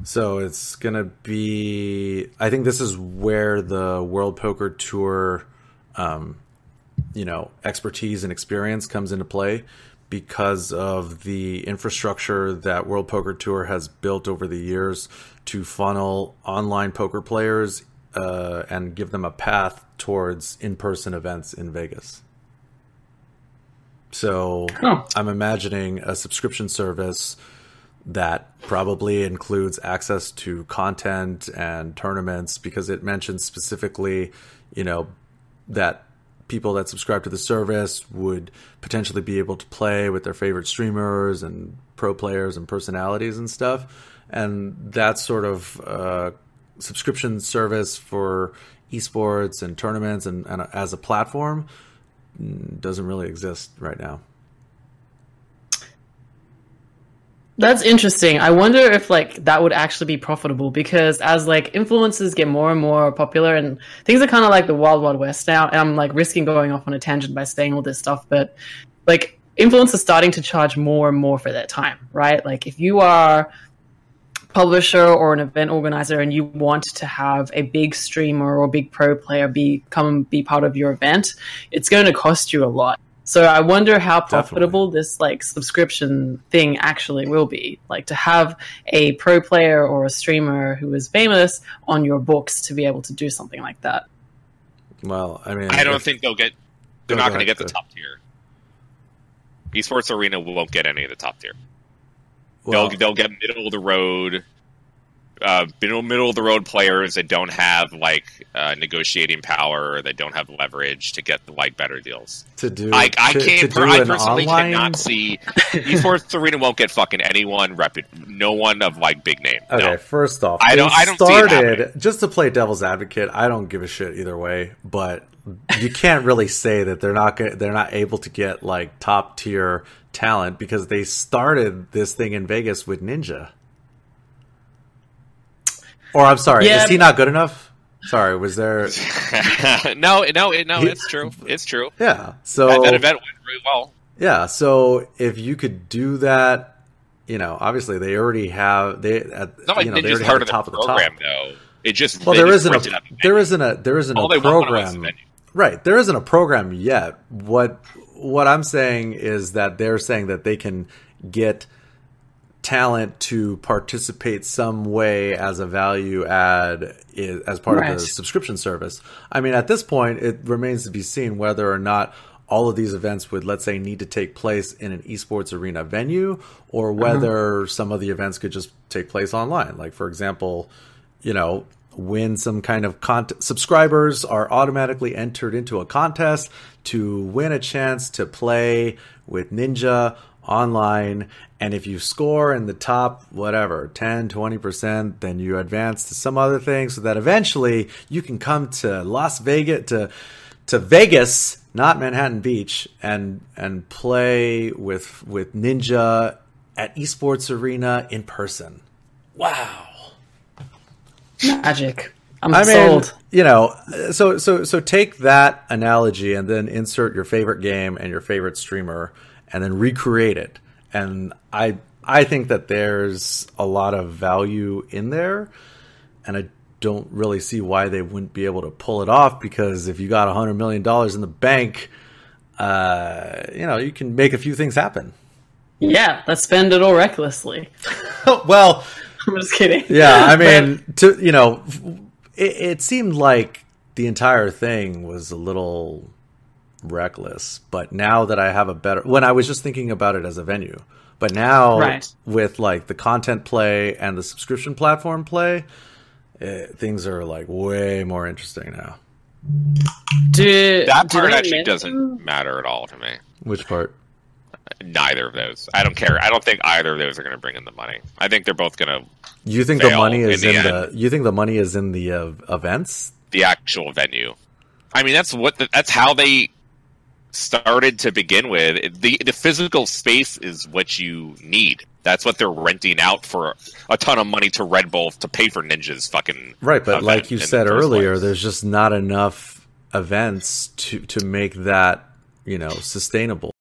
So it's gonna be. I think this is where the World Poker Tour, expertise and experience comes into play, because of the infrastructure that World Poker Tour has built over the years to funnel online poker players and give them a path towards in-person events in Vegas. So I'm imagining a subscription service that probably includes access to content and tournaments, because it mentions specifically, that people that subscribe to the service would potentially be able to play with their favorite streamers and pro players and personalities and stuff. And that sort of subscription service for esports and tournaments and as a platform doesn't really exist right now. That's interesting. I wonder if that would actually be profitable, because as influencers get more and more popular and things are kind of like the wild wild west now, and I'm risking going off on a tangent by saying all this stuff, but influencers starting to charge more and more for their time, right? If you are a publisher or an event organizer and you want to have a big streamer or big pro player come and be part of your event, it's going to cost you a lot. So I wonder how profitable this subscription thing actually will be. To have a pro player or a streamer who is famous on your books to be able to do something like that. Well, I mean, I don't think they're not going to get the top tier. Esports Arena won't get any of the top tier. Well, they'll get middle of the road. Middle of the road players that don't have negotiating power, or that don't have leverage to get the better deals. I personally cannot see Esports Arena won't get fucking anyone no one of big name. Okay, no. First off, I don't see it happening. Just to play devil's advocate, I don't give a shit either way, but you can't really say that they're not able to get top tier talent, because they started this thing in Vegas with Ninja. Or I'm sorry, is he not good enough? Sorry, was there? No, it's true. It's true. Yeah, so that event went really well. Yeah, so if you could do that, obviously they already have It's not Ninja's part of the program, though. It just there isn't a program, right? There isn't a program yet. What I'm saying is that they're saying that they can get talent to participate some way as a value add as part of the subscription service. I mean, at this point, it remains to be seen whether or not all of these events would, let's say, need to take place in an esports arena venue, or whether some of the events could just take place online. For example, when some kind of subscribers are automatically entered into a contest to win a chance to play with Ninja online, and if you score in the top 10-20%, then you advance to some other thing, so that eventually you can come to Las Vegas, to Vegas, not Manhattan Beach, and play with Ninja at Esports Arena in person. Wow. Magic. I'm sold. So take that analogy and then insert your favorite game and your favorite streamer and then recreate it. And I think that there's a lot of value in there, and I don't really see why they wouldn't be able to pull it off, because if you got $100 million in the bank, you can make a few things happen. Yeah, let's spend it all recklessly. Well, I'm just kidding. Yeah, I mean, it seemed like the entire thing was a little reckless, but now that I have when I was just thinking about it as a venue, but now with the content play and the subscription platform play, things are way more interesting now. That part actually doesn't matter at all to me. Which part? Neither of those. I don't care. I don't think either of those are going to bring in the money. I think they're both going to. You think the money is You think the money is in the events? The actual venue. I mean, that's how they started to begin with. The physical space is what you need. That's what they're renting out for a ton of money to Red Bull to pay for Ninja's fucking right. But like you said earlier, there's just not enough events to make that sustainable.